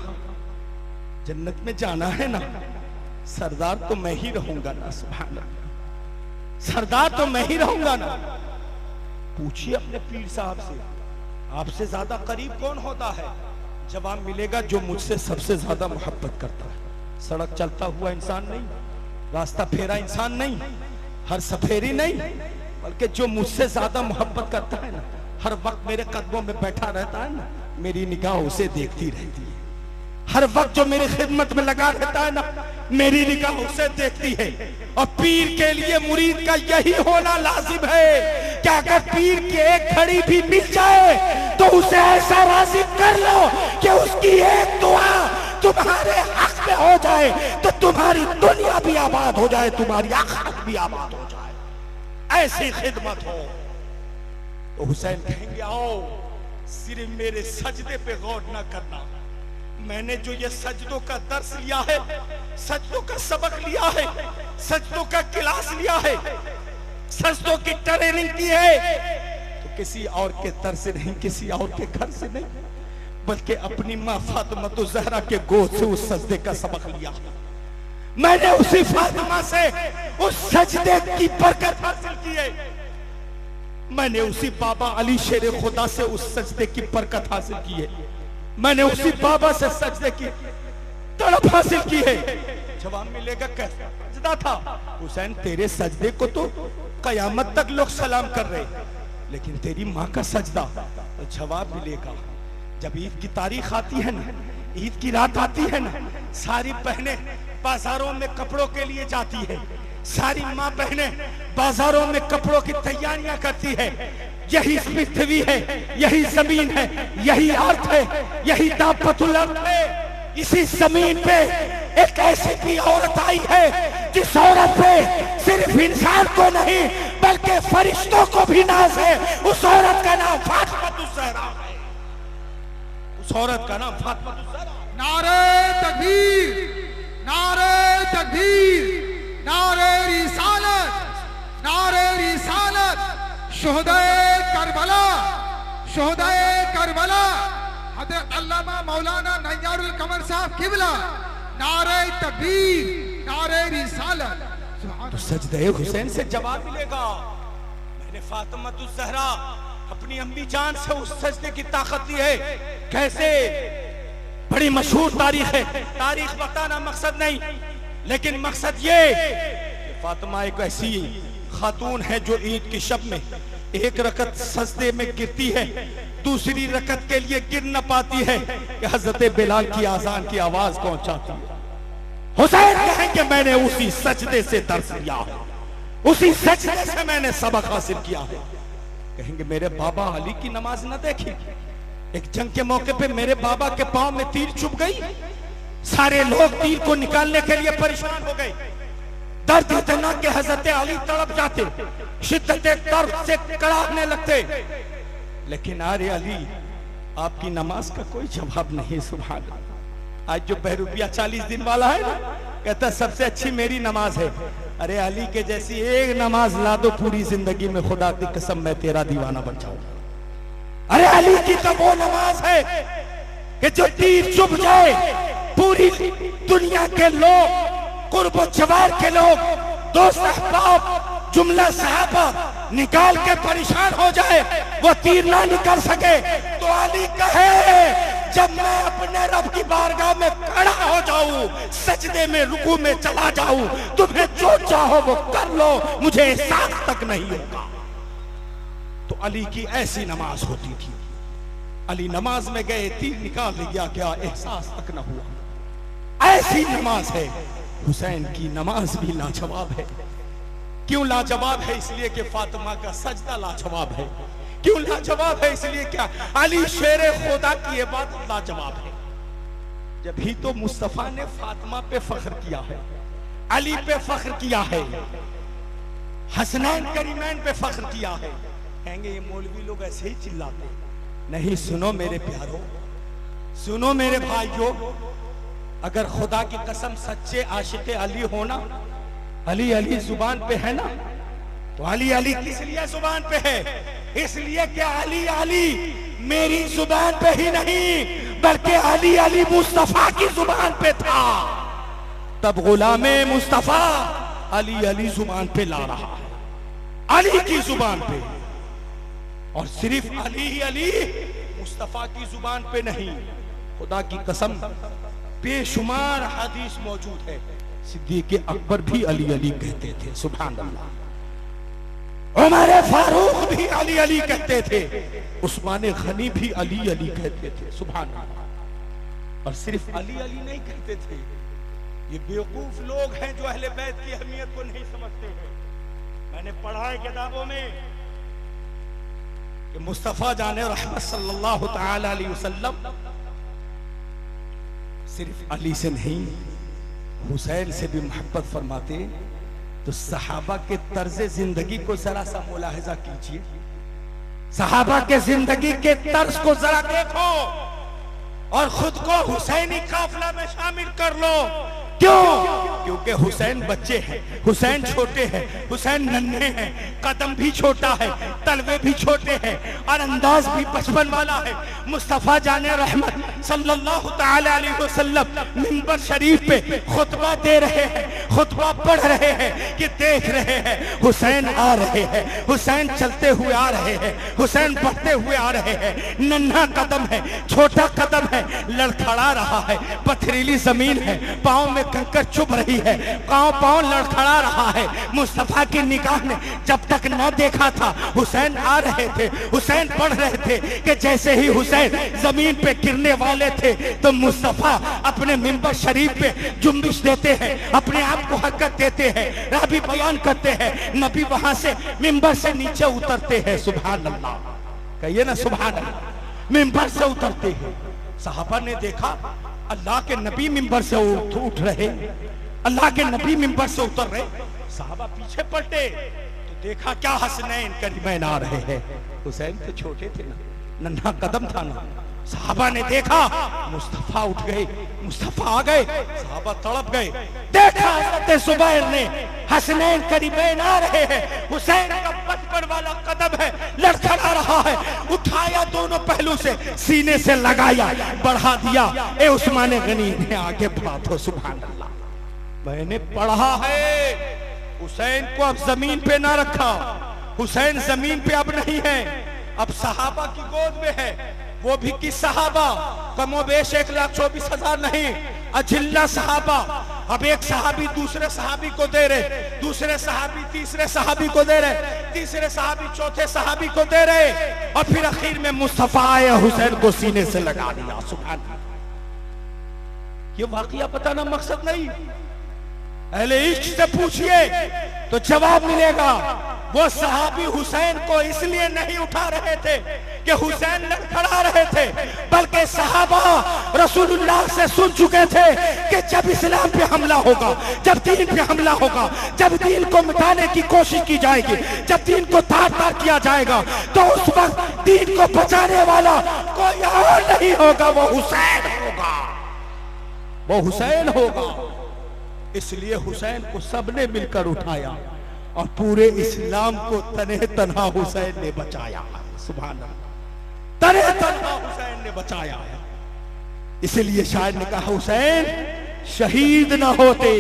जन्नत में जाना है ना, सरदार तो मैं ही रहूंगा ना, सुभान अल्लाह, सरदार तो मैं ही रहूंगा ना। पूछिए अपने पीर साहब से आपसे ज्यादा करीब कौन होता है? जवाब मिलेगा जो मुझसे सबसे ज्यादा मोहब्बत करता है। सड़क चलता हुआ इंसान नहीं, रास्ता फेरा इंसान नहीं, हर सफेरी नहीं, बल्कि जो मुझसे ज्यादा मोहब्बत करता है ना, हर वक्त मेरे कदमों में बैठा रहता है ना, मेरी निगाह उसे देखती रहती है। हर वक्त जो मेरी खिदमत में लगा रहता है ना, मेरी निगाह उसे देखती है। और पीर के लिए मुरीद का यही होना लाजिम है कि अगर पीर की एक घड़ी भी मिल जाए तो उसे ऐसा राज़ी कर लो कि उसकी एक दुआ तुम्हारे हक में हो जाए तो तुम्हारी दुनिया भी आबाद हो जाए, तुम्हारी आखिरत भी आबाद हो जाए, ऐसी खिदमत हो। तो हुसैन कहेंगे आओ सिर्फ मेरे सजदे पे गौर न करना, मैंने जो ये सजदों का दर्स लिया है, सजदों का सबक लिया है, सजदों का क्लास लिया है, सजदों की ट्रेनिंग की है, तो किसी और के दर से नहीं, किसी और के घर से नहीं, बल्कि अपनी माँ फातिमा ज़हरा के गोद से उस सजदे का सबक लिया। मैंने उसी फातिमा से उस सजदे की बरकत हासिल की है, मैंने उसी बाबा अली शेर खुदा से उस सजदे की बरकत हासिल की है, मैंने उसी बाबा से सजदे की तड़प हासिल की है। जवाब मिलेगा कैसा सजदा था? हुसैन तेरे सजदे को तो कयामत तक लोग सलाम कर रहे, लेकिन तेरी माँ का सजदा। तो जवाब मिलेगा जब ईद की तारीख आती है ना, ईद की रात आती है ना, सारी बहनें बाजारों में कपड़ों के लिए जाती है, सारी माँ बहनें बाजारों में कपड़ों की तैयारियां करती है। यही पृथ्वी है, यही जमीन है, यही अर्थ है, यही दापतुल अर्थ है। इसी जमीन पे एक ऐसी भी औरत आई है जिस औरत पे सिर्फ इंसान को नहीं बल्कि फरिश्तों को भी नाज है। उस औरत का नाम फातिमा ज़हरा है, उस औरत का नाम फातिमा ज़हरा। नारे तकबीर, नारे तकबीर, नारे रिसालत, नारे रिसालत। शोहदाए करबला, शोहदाए करबला हज़रत अल्लामा मौलाना नय्यारुल कमर साहब किबला। नारे तकबीर, नारे रिसालत। तो सजदे हुसैन से जवाब मिलेगा। मैंने फातिमा ज़हरा अपनी अम्मी जान से उस सजदे की ताकत ली है। कैसे? बड़ी मशहूर तारीख है, तारीख बताना मकसद नहीं, लेकिन मकसद ये फातिमा एक ऐसी खातून है जो ईद की शब में एक रकत सजदे में गिरती है, दूसरी रकत के लिए गिर न पाती है कि हजरत बिलाल की आजान की आवाज पहुंचाती है। हुसैन कहेंगे मैंने उसी सजदे से दर्स लिया है, उसी सजदे से मैंने सबक हासिल किया है। कहेंगे मेरे बाबा अली की नमाज न देखी, एक जंग के मौके पे मेरे बाबा के पांव में तीर चुभ गई, सारे लोग तीर को निकालने के लिए परेशान हो गए, दर्द इतना कि हजरत अली तड़प जाते, शिद्दत दर्द से कड़ाहने लगते। लेकिन अरे अली आपकी नमाज का कोई जवाब नहीं। सुभान अल्लाह। आज जो बहरूपिया 40 दिन वाला है ना, कहता सबसे अच्छी मेरी नमाज है। अरे अली के जैसी एक नमाज ला दो, पूरी जिंदगी में खुदा की कसम मैं तेरा दीवाना बन जाऊंगा। अरे अली की तो वो नमाज है कि जो तीर चुभ जाए, पूरी दुनिया के लोग, कुर्ब जवार के लोग, दोस्त अहबाब, जुमला सहाबा निकाल के परेशान हो जाए, वो तीर ना निकल सके, तो अली कहे जब मैं अपने रब की बारगाह में खड़ा हो जाऊं, सजदे में रुकू में चला जाऊं, तुम्हें जो चाहो वो कर लो, मुझे एहसास तक नहीं होगा। तो अली की ऐसी नमाज होती थी। अली नमाज में गए, तीर निकाल लिया, क्या एहसास तक न हुआ। ऐसी नमाज है। हुसैन की नमाज भी लाजवाब है। क्यों लाजवाब है? इसलिए कि फातिमा का सजदा लाजवाब है। क्यों लाजवाब है? इसलिए क्या अली शेरे खुदा की इबादत लाजवाब है। जब ही तो मुस्तफा ने फातिमा पे फख्र किया है, अली पे फख्र किया है, हसनैन करीमैन पे फख्र किया है। कहेंगे ये मौलवी लोग ऐसे ही चिल्लाते। नहीं, सुनो मेरे प्यारों, सुनो मेरे भाइयों, अगर खुदा की कसम सच्चे आशिक अली होना, अली अली जुबान पे है ना, तो अली अली किस लिए जुबान पे है? इसलिए कि अली अली मेरी जुबान पे ही नहीं, बल्कि अली अली मुस्तफा की जुबान पे था। तब गुलामे मुस्तफा अली अली जुबान पे ला रहा है, अली की जुबान पे। और सिर्फ अली ही अली मुस्तफा की जुबान पे नहीं, खुदा की कसम बेशुमार हदीस मौजूद है। सिद्दीक़ अकबर भी अली अली कहते थे। सुभान अल्लाह। उमर फारूक भी अली अली कहते थे। उस्मान गनी भी अली अली कहते थे। सुभान अल्लाह। और सिर्फ अली अली नहीं कहते थे। ये बेवकूफ लोग हैं जो अहले बैत की अहमियत को नहीं समझते हैं। मैंने पढ़ा है किताबों में कि मुस्तफा जाने रहमत सल्लल्लाहु तआला अलैहि वसल्लम सिर्फ अली से नहीं, हुसैन से भी मोहब्बत फरमाते। तो सहाबा के तर्ज जिंदगी को जरा सा मुलाहिजा कीजिए, सहाबा के जिंदगी के तर्ज को जरा देखो और खुद को हुसैनी काफिला में शामिल कर लो। क्यों? क्योंकि हुसैन बच्चे हैं, हुसैन छोटे हैं, हुसैन नन्हे हैं, कदम भी छोटा है, तलवे भी छोटे हैं और अंदाज भी बचपन वाला है। मुस्तफा जाने रहमत सल्लल्लाहु तआला अलैहि वसल्लम मिंबर शरीफ पे खुतबा दे रहे हैं, खुतबा पढ़ रहे हैं कि देख रहे हैं हुसैन आ रहे हैं, हुसैन चलते हुए आ रहे हैं, हुसैन बढ़ते हुए आ रहे हैं। नन्हा कदम है, छोटा कदम है, लड़खड़ा रहा है, पथरीली जमीन है, पाँव में कंकर चुभ रही है, पाँव पाँव लड़खड़ा रहा है। मुस्तफा की निगाह ने जब तक न देखा था, हुसैन आ रहे थे, हुसैन पढ़ रहे थे कि जैसे ही हुसैन जमीन पे गिरने वाले थे तो मुस्तफा अपने मिंबर शरीफ पे जुम्बिश देते हैं, अपने आप को हरकत देते हैं, रावी बयान करते हैं, नबी वहां से मिंबर से नीचे उतरते हैं। सुभान अल्लाह, कहिए ना सुभान अल्लाह। मिंबर से उतरते हैं। सहाबा ने देखा अल्लाह के नबी मिंबर से उठ रहे, अल्लाह के नबी मिंबर से उतर रहे। सहाबा पीछे पलटे तो देखा क्या हसनैन करीमैन आ रहे हैं। हुसैन तो छोटे थे ना, नन्हा कदम था ना। सहाबा ने देखा मुस्तफा उठ गए, मुस्तफा आ गए, सहाबा तड़प गए। देखा हज़रत ज़ुबैर ने हसनैन करीमैन आ रहे हैं, हुसैन का बचपन वाला कदम है, लड़खड़ा रहा है, उठाया दोनों पहलू से, सीने से लगाया, बढ़ा दिया। ए उस्मान गनी ने आगे बढ़ा दो। सुभान अल्लाह। मैंने पढ़ा है हुसैन को अब जमीन पे ना रखा, हुसैन जमीन पे अब नहीं है, अब सहाबा की गोद में है। वो भी किस सहाबा? कमोबेश 1,24,000 नहीं, अजिल्ला सहाबा, अब एक सहाबी दूसरे सहाबी को दे रहे, दूसरे सहाबी तीसरे सहाबी को दे रहे, तीसरे सहाबी चौथे सहाबी को दे रहे, और फिर आखिर में मुस्तफा आए, हुसैन को सीने से लगा दिया। सुभान अल्लाह। ये वाकया बताना मकसद नहीं, अहले इश्क से पूछिए तो जवाब मिलेगा। वो सहाबी हुसैन को इसलिए नहीं उठा रहे थे कि हुसैन लड़खड़ा रहे थे, बल्कि सहाबा रसूलुल्लाह से सुन चुके थे कि जब इस्लाम पे हमला होगा, जब दीन पे हमला होगा, जब दीन को मिटाने की कोशिश की जाएगी, जब दीन को तार तार किया जाएगा, तो उस वक्त दीन को बचाने वाला कोई और नहीं होगा, वो हुसैन होगा, वो हुसैन होगा। इसलिए हुसैन को सबने मिलकर उठाया और पूरे इस्लाम को तने तन्हा हुसैन ने बचाया। सुभान अल्लाह, तने तन्हा हुसैन ने बचाया। इसलिए शायर ने कहा, हुसैन शहीद ना होते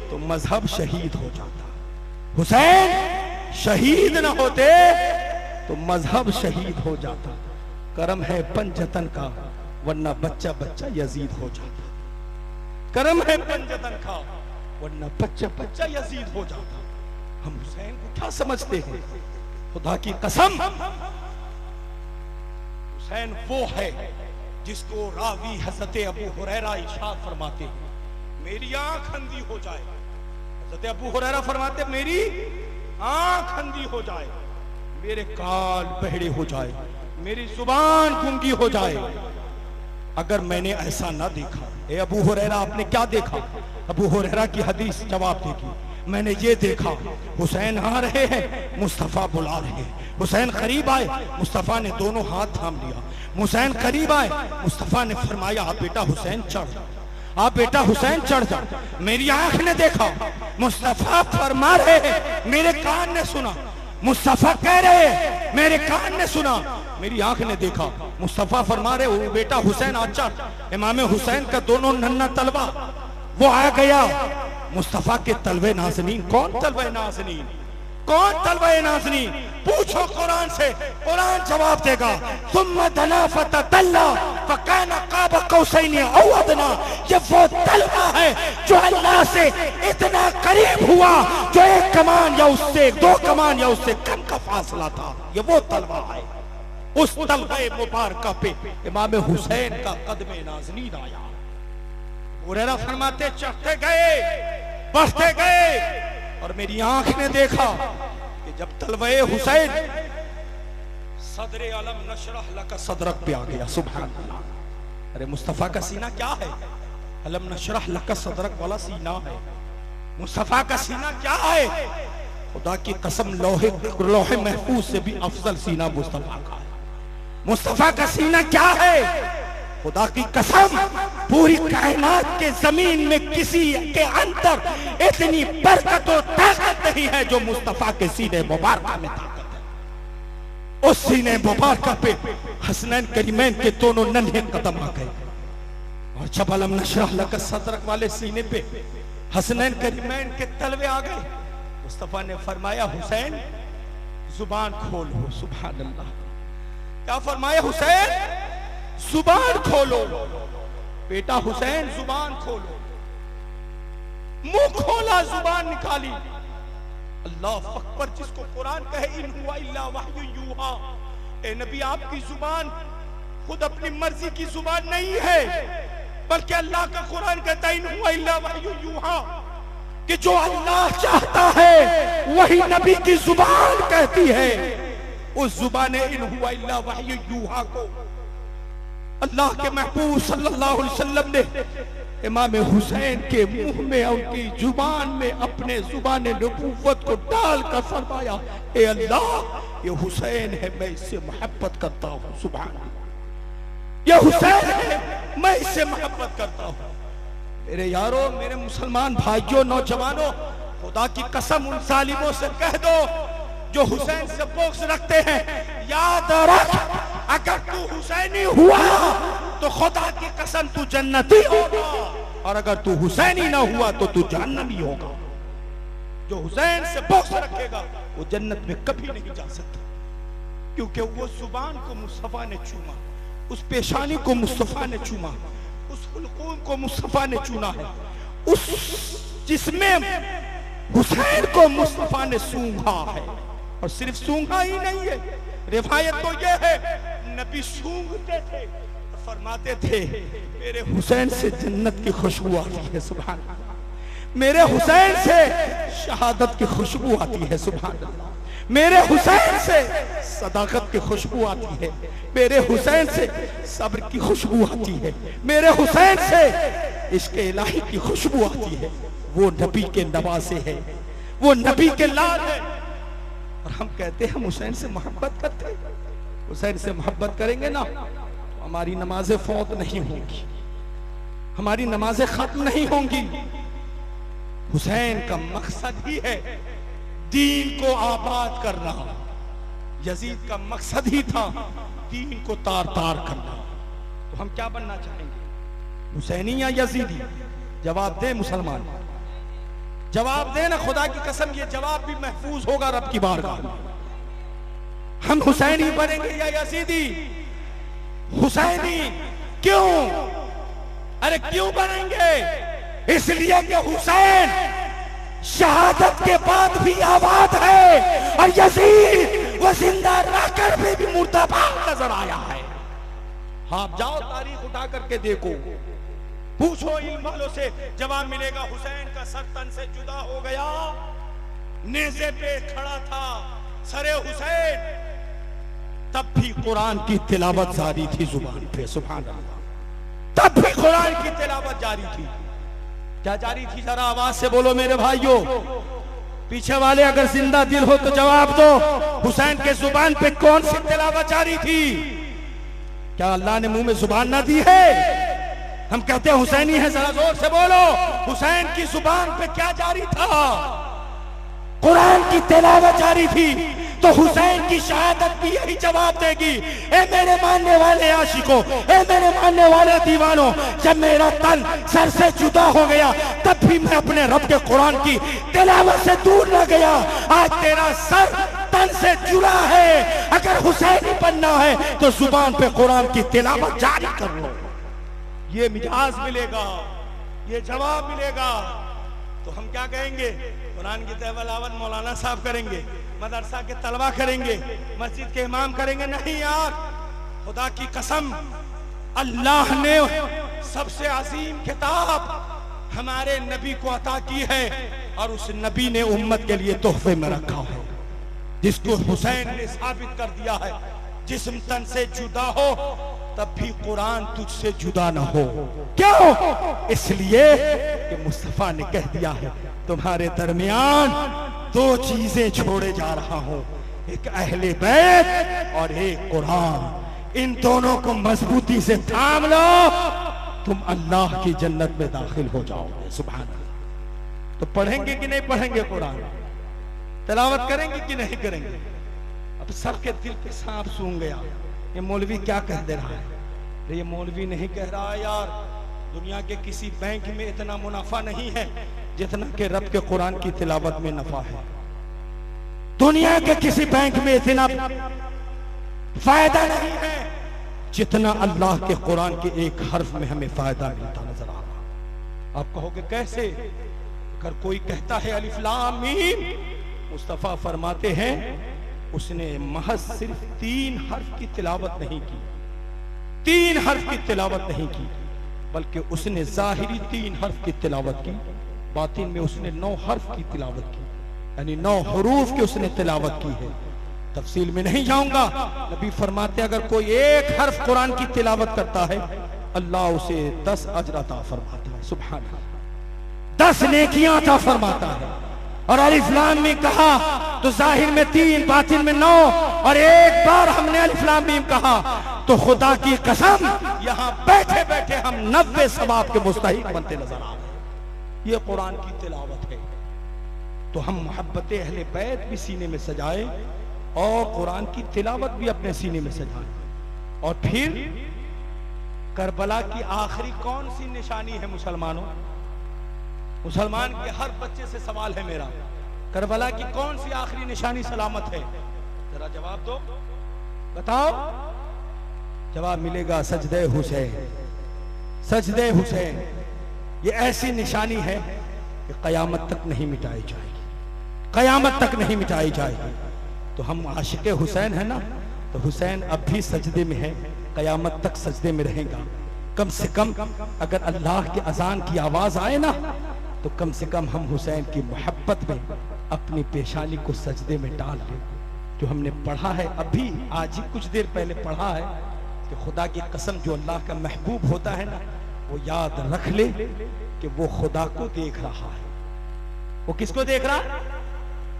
तो मजहब शहीद हो जाता, हुसैन शहीद ना होते तो मजहब शहीद हो जाता। करम है पंजतन का, वरना बच्चा बच्चा यजीद हो जाता। करम है पंजतन का, वरना बच्चा बच्चा यजीद हो जाता। हम हुसैन को क्या समझते हैं? खुदा की कसम, हुसैन वो है जिसको रावी हजरत अबू हुरैरा इरशाद फरमाते हैं, मेरी आंख अंधी हो जाए। हजरत अबू हुरैरा फरमाते, मेरी आंख अंधी हो जाए, मेरे कान बहरे हो जाए, मेरी जुबान गूंगी हो जाए, अगर मैंने ऐसा ना देखा। ए अबू हुरैरा, आपने क्या देखा? अबू हुरैरा की हदीस जवाब देगी, मैंने ये देखा, हुसैन आ रहे हैं, मुस्तफ़ा बुला रहे हैं। हुसैन करीब आए, मुस्तफ़ा ने दोनों हाथ थाम लिया। हुसैन करीब आए, मुस्तफ़ा ने फरमाया, आप बेटा हुसैन चढ़ जा, आप बेटा हुसैन चढ़ जा। मेरी आंख ने देखा, मुस्तफ़ा फरमा रहे हैं, मेरे कान ने सुना। मुस्तफ़ा कह रहे हैं, मेरे कान ने सुना, मेरी आंख ने देखा। मुस्तफ़ा फरमा रहे, वो बेटा हुसैन आ चढ़। इमाम हुसैन का दोनों नन्ना तलवा वो आ गया। मुस्तफ़ा के तलवे नाज़नीन, कौन तलवे नाज़नीन, कौन तलवे नाज़नीन? पूछो कुरान से, कुरान जवाब देगा। सुम्मा दना फतदल्ला फकाना काबा कौसैन औ अदना। ये वो तलवा है जो अल्लाह से इतना करीब हुआ, जो एक कमान या उससे दो कमान या उससे कम का फासला था। ये वो तलवा है। उस तलवे मुबारका पे इमाम हुसैन का कदमे नाज़नीन आया। हुरैरा फरमाते, चढ़ते गए, बढ़ते गए, और मेरी आंख ने देखा कि जब तलवे हुसैन सदरे आलम नशरह लका सदरक पे आ गया। सुभान अल्लाह। अरे मुस्तफ़ा का सीना क्या है? अलम नशरह लका सदरक वाला सीना है। मुस्तफ़ा का सीना क्या है? खुदा की कसम, लोहे महफूज से भी अफजल सीना मुस्तफ़ा का है। मुस्तफ़ा का सीना क्या है? खुदा की कसम, पूरी कायनात के जमीन में किसी के अंदर इतनी बरकत और ताकत नहीं है जो मुस्तफ़ा के सीने मुबारक में ताकत है। उस सीने मुबारक पे हसनैन करीमैन के दोनों नन्हे कदम आ गए, और जब अलम नशरह लका सदरक वाले सीने पे हसनैन करीमैन के तलवे आ गए, मुस्तफ़ा ने फरमाया, हुसैन जुबान खोलो। सुभान अल्लाह। क्या फरमाया? हुसैन जुबान खोलो। बेटा हुसैन जुबान खोलो। मुंह खोला, जुबान निकाली। अल्लाह अकबर, जिसको कुरान कहे इन हुआ इल्ला वहयु यूहा। ए नबी, आपकी जुबान खुद अपनी मर्जी की जुबान नहीं है, बल्कि अल्लाह का कुरान कहता है इन हुआ इल्ला वहयु यूहा, कि जो अल्लाह चाहता है वही नबी की जुबान कहती है। उस जुबान इन हुआ इल्ला वहयु यूहा को अल्लाह के महबूब सल्लल्लाहु अलैहि वसल्लम ने इमाम हुसैन के मुंह में, उनकी जुबान में अपने जुबान नबूवत को डालकर फरमाया, ए अल्लाह, ये हुसैन है, मैं इससे मोहब्बत करता हूँ। सुभान अल्लाह। ये हुसैन है, मैं इससे मोहब्बत करता हूँ। मेरे यारों, मेरे मुसलमान भाइयों, नौजवानों, खुदा की कसम, उन जालिमों से कह दो जो हुसैन से बोक्स रखते हैं, याद रख, अगर तू हुसैनी हुआ तो खुदा की कसम तू जन्नती होगा, और अगर तू हुसैनी ना हुआ तो तू जहन्नमी होगा। जो हुसैन से बोक्स रखेगा वो जन्नत में कभी नहीं जा सकता, क्योंकि वो जुबान को मुस्तफा ने चूमा, उस पेशानी को मुस्तफा ने चूमा, उस हुल्कूम को मुस्तफा ने चुना है, उस जिसमें हुसैन को मुस्तफा ने सूंघा है, और सिर्फ सूंघा ही नहीं है, रिवायत तो ये है नबी सूंघते थे तो फरमाते थे मेरे हुसैन से जन्नत की खुशबू आती है, सुभान अल्लाह, मेरे हुसैन से शहादत की खुशबू आती है, सुभान अल्लाह, मेरे हुसैन से सदाकत की खुशबू आती है, मेरे हुसैन से सब्र की खुशबू आती है, मेरे हुसैन से इश्क इलाही की खुशबू आती है। वो नबी के नवासे है, वो नबी के लाल है, और हम कहते हैं हम हुसैन से मोहब्बत करते हैं। हुसैन से मोहब्बत करेंगे ना तो हमारी नमाजें फौत नहीं होंगी, हमारी नमाजें खत्म नहीं होंगी। हुसैन का मकसद ही है दीन को आबाद करना, यजीद का मकसद ही था दीन को तार तार करना। तो हम क्या बनना चाहेंगे, हुसैनी या यजीदी? जवाब दे मुसलमान, जवाब दे ना, खुदा की कसम ये जवाब भी महफूज होगा रब की बारगाह में। हम हुसैनी बनेंगे या यजीदी? हुसैनी। क्यों? अरे क्यों बनेंगे? इसलिए कि हुसैन शहादत के बाद भी आबाद है, और यजीद वो जिंदा रहकर भी मुर्दाबाद नजर आया है। आप जाओ तारीख उठा करके देखो, पूछो इल्म वालों से, जवाब मिलेगा हुसैन का सर तन से जुदा हो गया, नेज़े पे खड़ा था सरे हुसैन, तब भी कुरान की तिलावत जारी थी जुबान पे, सुभान अल्लाह, तब भी कुरान की तिलावत जारी थी। क्या जारी थी? जरा आवाज से बोलो मेरे भाइयों, पीछे वाले अगर जिंदा दिल हो तो जवाब दो, हुसैन के जुबान पे कौन सी तिलावत जारी थी? क्या अल्लाह ने मुंह में जुबान ना दी है? हम कहते हैं हुसैनी है, जरा जोर से बोलो, हुसैन की जुबान पे क्या जारी था? कुरान की तिलावत जारी थी। तो हुसैन की शहादत भी यही जवाब देगी। ए मेरे मानने वाले आशिकों, ए मेरे मानने वाले दीवानों, जब मेरा तन सर से जुदा हो गया तब भी मैं अपने रब के कुरान की तिलावत से दूर न गया। आज तेरा सर तन से जुड़ा है, अगर हुसैनी बनना है तो जुबान पे कुरान की तिलावत जारी कर लो। ये मिजाज मिलेगा, ये जवाब मिलेगा। तो हम क्या कहेंगे? कुरान की तिलावत मौलाना साहब करेंगे, मदरसा के तलबा करेंगे, मस्जिद के इमाम करेंगे? नहीं यार, खुदा की कसम, अल्लाह ने सबसे अजीम किताब हमारे नबी को अता की है, और उस नबी ने उम्मत के लिए तोहफे में रखा है, जिसको हुसैन ने साबित कर दिया है, जिस्म तन से जुदा हो तब भी कुरान तुझसे जुदा ना हो। क्यों? इसलिए कि मुस्तफा ने कह दिया है तुम्हारे दरमियान दो चीजें छोड़े जा रहा हूं, एक अहले बैत और एक कुरान। इन दोनों को मजबूती से थाम लो, तुम अल्लाह की जन्नत में दाखिल हो जाओगे। सुभान अल्लाह। तो पढ़ेंगे कि नहीं पढ़ेंगे कुरान? तिलावत करेंगे कि नहीं करेंगे? अब सबके दिल पे सांप सूंघ गया, ये मौलवी क्या कह दे रहा है? ये मौलवी नहीं कह रहा है यार, दुनिया के किसी बैंक में इतना मुनाफा नहीं है जितना कि रब के कुरान की तिलावत में नफा है। दुनिया के किसी बैंक में इतना फायदा नहीं है जितना अल्लाह के कुरान के एक हर्फ में हमें फायदा मिलता नजर आ रहा। आप कहोगे कैसे? अगर कोई कहता है अलिफ लाम मीम, मुस्तफा फरमाते हैं उसने महज सिर्फ 3 हर्फ की तिलावत नहीं की, 3 हर्फ की तिलावत नहीं की, बल्कि उसने जाहिरी 3 हर्फ की तिलावत की, बातिन में उसने 9 हर्फ की तिलावत की, यानी 9 हरूफ की उसने तिलावत की है। तफसील में नहीं जाऊंगा। नबी फरमाते अगर कोई 1 हर्फ कुरान की तिलावत करता है अल्लाह उसे 10 अजर अता फरमाता है। सुभान अल्लाह, 10 नेकियां अता फरमाता है। और अलिफ लाम मीम कहा तो जाहिर में 3, बातिन में 9, और एक बार हमने अलिफ लाम मीम कहा तो खुदा की कसम यहाँ बैठे बैठे हम 90 सवाब के मुस्तहिक बनते नजर आ रहे। ये कुरान की तिलावत है। तो हम मोहब्बत अहले बैत भी सीने में सजाए और कुरान की तिलावत भी अपने सीने में सजाए। और फिर करबला की आखिरी कौन सी निशानी है मुसलमानों? मुसलमान के हर बच्चे से सवाल है मेरा, करबला की कौन सी आखिरी निशानी सलामत है? जरा जवाब दो, बताओ। जवाब मिलेगा सजदे हुसैन, सजदे हुसैन। ये ऐसी निशानी है कि क़यामत तक नहीं मिटाई जाएगी, क़यामत तक नहीं मिटाई जाएगी। तो हम आशिक़े हुसैन है ना, तो हुसैन अब भी सजदे में है, क़यामत तक सजदे में रहेगा। कम से कम अगर अल्लाह के अजान की आवाज़ आए ना, तो कम से कम हम हुसैन की मोहब्बत में अपनी पेशानी को सजदे में डाल लें। जो हमने पढ़ा है अभी, आज ही कुछ देर पहले पढ़ा है कि खुदा की कसम, जो अल्लाह का महबूब होता है ना, वो याद रख ले कि वो खुदा को देख रहा है। वो किसको देख रहा है?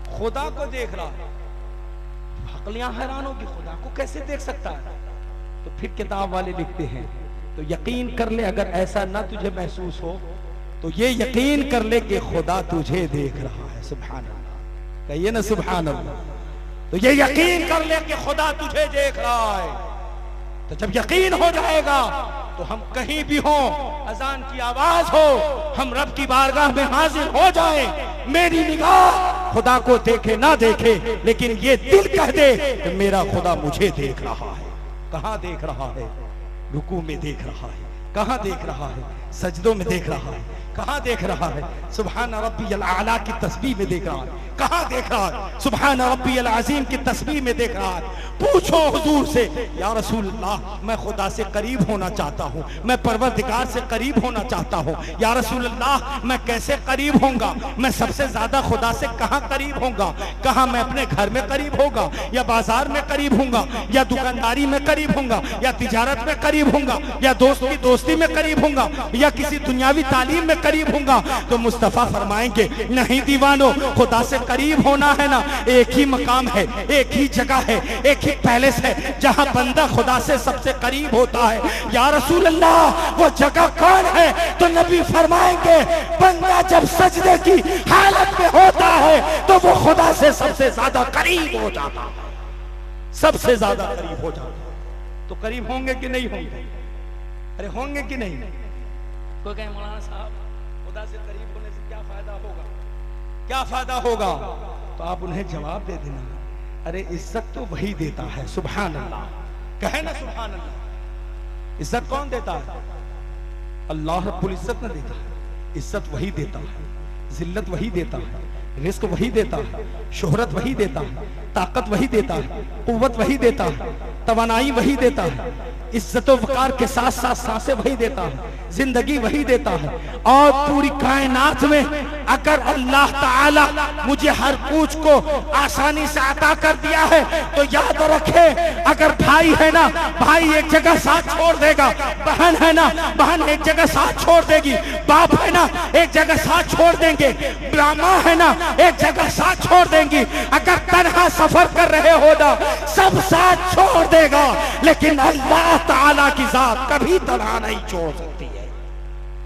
खुदा को देख रहा है। अकलियां हैरान होगी, खुदा को कैसे देख सकता है? तो फिर किताब वाले लिखते हैं, तो यकीन कर ले, अगर ऐसा ना तुझे महसूस हो तो ये यकीन कर ले कि खुदा तुझे देख रहा है। सुभान अल्लाह, कहिए ना सुभान अल्लाह। तो ये यकीन कर ले कि खुदा तुझे देख रहा है। तो जब यकीन हो जाएगा तो हम कहीं भी हो, अजान की आवाज हो, हम रब की बारगाह में हाजिर हो जाए, मेरी निगाह खुदा को देखे ना देखे, लेकिन ये दिल कह दे कि मेरा खुदा मुझे देख रहा है। कहाँ देख रहा है? रुकू में देख रहा है। कहाँ देख रहा है? सजदों में देख रहा है। कहाँ देख रहा है? सुभान रब्बियल आला की तस्बीह में देख रहा है। कहाँ देख रहा है? सुभान रब्बियल अज़ीम की तस्बीह में देख रहा है। पूछो हुजूर से, या रसूल अल्लाह, मैं खुदा से करीब होना चाहता हूँ, मैं परवरदिगार से करीब होना चाहता हूँ। या रसूल अल्लाह, मैं कैसे करीब होऊंगा? मैं सबसे ज्यादा खुदा से कहाँ करीब होऊंगा? कहाँ मैं अपने घर में करीब होगा, या बाजार में करीब होऊंगा, या दुकानदारी में करीब होऊंगा, या तिजारत में करीब होऊंगा, या दोस्त की दोस्ती में करीब होऊंगा, या किसी दुनियावी तालीम में करीब होऊंगा? तो मुस्तफा फरमाएंगे, नहीं दीवानो, खुदा से करीब होना है ना, एक ही मकाम है, एक ही जगह है, एक ही पैलेस है जहां बंदा खुदा से सबसे करीब होता है। या रसूल अल्लाह, वो जगह कौन है? तो नबी फरमाएंगे, बंदा जब सजदे की हालत में होता है तो वो खुदा से सबसे ज्यादा करीब हो जाता है, सबसे ज्यादा करीब हो जाता है। तो करीब होंगे कि नहीं होंगे? अरे होंगे कि नहीं? कोई कहे मौलाना साहब, खुदा से करीब होने से क्या फायदा होगा, क्या फायदा होगा? तो आप उन्हें जवाब दे देना, अरे इज्जत तो वही देता है। सुभान अल्लाह, कहे ना सुभान अल्लाह। इज्जत कौन देता है? अल्लाह रब्बुल इज्जत न देता है। इज्जत वही देता है, जिल्लत वही देता है, रिस्क वही देता है, शोहरत वही देता है, ताकत वही देता है, कुव्वत वही देता है, तवानाई वही देता है, इज्जत व वकार के साथ साथ सांसें वही देता है, जिंदगी वही देता है। और पूरी कायनात में अगर अल्लाह ताला मुझे हर कुछ को आसानी से अता कर दिया है, तो याद रखे, अगर भाई है ना, भाई एक जगह साथ छोड़ देगा, बहन है ना, बहन एक जगह साथ छोड़ देगी, बाप है ना एक जगह साथ छोड़ देंगे, माँ है ना एक जगह साथ छोड़ देंगी। अगर तन्हा सफर कर रहे हो ना, सब साथ छोड़ देगा, लेकिन अल्लाह ताला की जात कभी तन्हा नहीं छोड़ सकती है,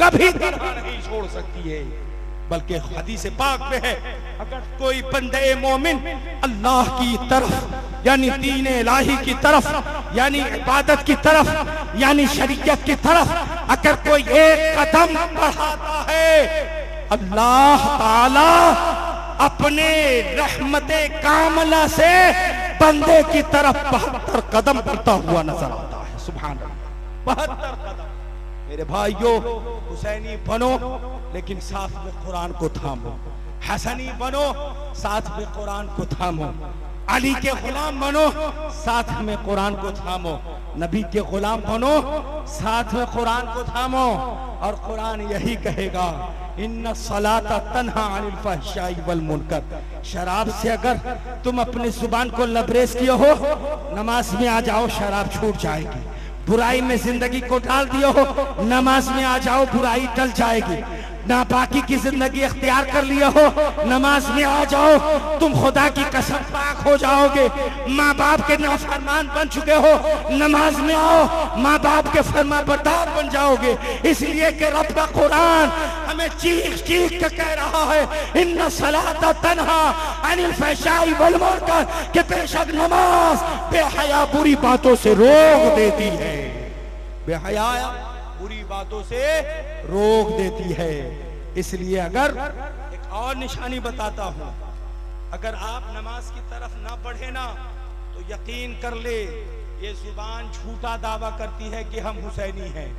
कभी तन्हा नहीं छोड़ सकती है। बल्कि हदीस पाक में है, अगर कोई बंदे मोमिन अल्लाह की तरफ यानी दीन इलाही की तरफ, यानी इबादत की तरफ, यानी शरीयत की तरफ अगर कोई एक कदम बढ़ाता है, अल्लाह ताला अपने रहमते कामला से बंदे की तरफ 72 कदम बढ़ता हुआ नजर आता है। सुभान अल्लाह, 72 कदम। मेरे भाइयों, हुसैनी बनो लेकिन साथ में कुरान को थामो, हसनी बनो साथ में कुरान को थामो, अली के गुलाम बनो साथ में कुरान को थामो, नबी के गुलाम बनो साथ में कुरान को थामो। और कुरान यही कहेगा, इन्ना सलाता तन्हा अनिल फहशाई वल मुनकर। शराब से अगर तुम अपनी जुबान को लबरेज किए हो, नमाज में आ जाओ, शराब छूट जाएगी। बुराई में जिंदगी को डाल दिए हो, नमाज में आ जाओ, बुराई टल जाएगी। नापाकी की जिंदगी अख्तियार कर लिया हो, नमाज में आ जाओ, तुम खुदा की कसम पाक हो जाओगे। माँ बाप के नाफरमान बन चुके हो, नमाज में आओ, माँ बाप के फरमाबरदार बन जाओगे। इसलिए कि रब का कुरान हमें चीख चीख कर कह रहा है, इन्ना सलाता तन्हा अनिल फहशाई वल मुनकर, कि बेशक नमाज बेहया बुरी बातों से रोक देती है, बेहया बुरी बातों से रोक देती है। इसलिए अगर एक और निशानी बताता हूं, अगर आप नमाज की तरफ ना बढ़े ना, तो यकीन कर ले, ये जुबान झूठा दावा करती है कि हम हुसैनी हैं,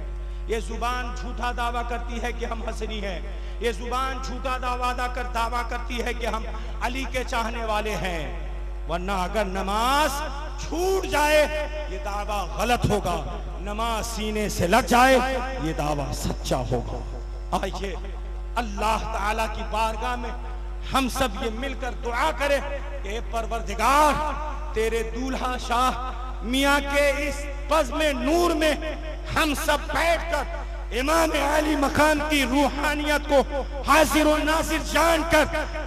ये जुबान झूठा दावा करती है कि हम हसनी हैं, ये जुबान झूठा दावा करती है कि हम अली के चाहने वाले हैं, वरना अगर नमाज छूट जाए ये दावा गलत होगा, नमाज सीने से लग जाए ये दावा सच्चा होगा। आइए अल्लाह ताला की बारगाह में हम सब ये मिलकर दुआ करें कि परवरदिगार तेरे दूल्हा शाह मियाँ के इस बज़्म नूर में हम सब बैठकर इमाम अली मकाम की रूहानियत को हाजिर और नाजिर जानकर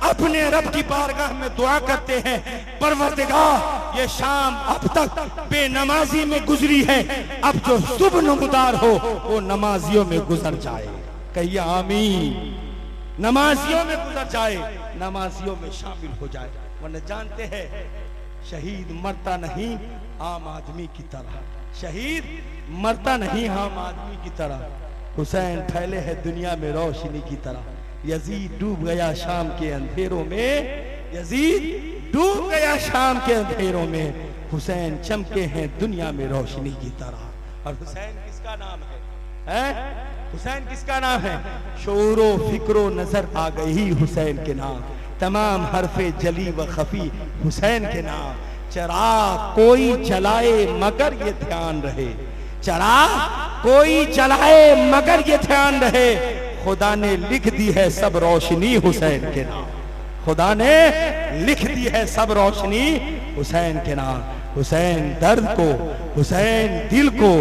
अपने रब की बारगाह में दुआ करते हैं, परवरदिगार ये शाम अब तक बेनमाजी में गुजरी है, अब जो सुबह नमदार हो वो नमाजियों में गुजर जाए। कहिए आमीन। नमाजियों में गुजर जाए, नमाजियों में शामिल हो जाए। वरना जानते हैं शहीद मरता नहीं आम आदमी की तरह, शहीद मरता नहीं आम आदमी की तरह। हुसैन फैले है दुनिया में रोशनी की तरह, यजीद डूब गया शाम के अंधेरों में, यजीद डूब गया शाम के अंधेरों में, हुसैन चमके हैं दुनिया में रोशनी की तरह। और हुसैन किसका नाम है? हुसैन किसका नाम है? शोरो फिक्रो नजर आ गई हुसैन के नाम, तमाम हरफे जली व खफी हुसैन के नाम। चराग कोई जलाए मगर ये ध्यान रहे, चराग कोई जलाए मगर ये ध्यान रहे, खुदा ने लिख दी है सब रोशनी हुसैन के नाम, खुदा ने लिख दी है सब रोशनी हुसैन के नाम। हुसैन दर्द को, हुसैन दिल को,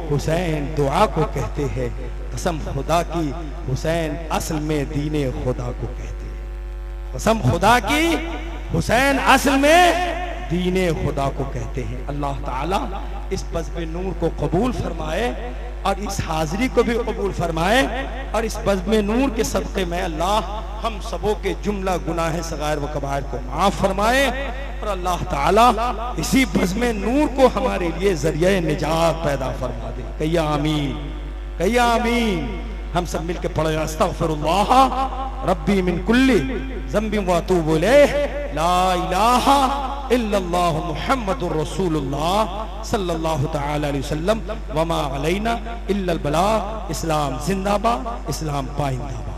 हुसैन दुआ को कहते हैं। कसम खुदा की हुसैन असल में दीने खुदा को कहते हैं, कसम खुदा की हुसैन असल में दीने खुदा को कहते हैं। अल्लाह ताला इस बज़्म नूर को कबूल फरमाए और इस हाजिरी को भी कबूल फरमाए, और इस बज़्म नूर के सदक़े में अल्लाह हम सबों के जुमला गुनाह सगायर व कबायर को माफ़ फरमाए, और अल्लाह ताला इसी बज़्म नूर को हमारे लिए ज़रिए निजात पैदा फरमा दे। कहिए आमीन, कहिए आमीन। हम सब मिलके पढ़े अस्तग़फिरुल्लाह रब्बी मिन कुल्ली ज़ंबिन व अतूबु इलैह, ला इलाहा इल्लल्लाह मुहम्मदुर रसूलुल्लाह सल्लल्लाहु तआला अलैहि वसल्लम, वमा अलैना इल्लल बलाग। इस्लाम जिंदाबाद, इस्लाम पाइंदाबाद।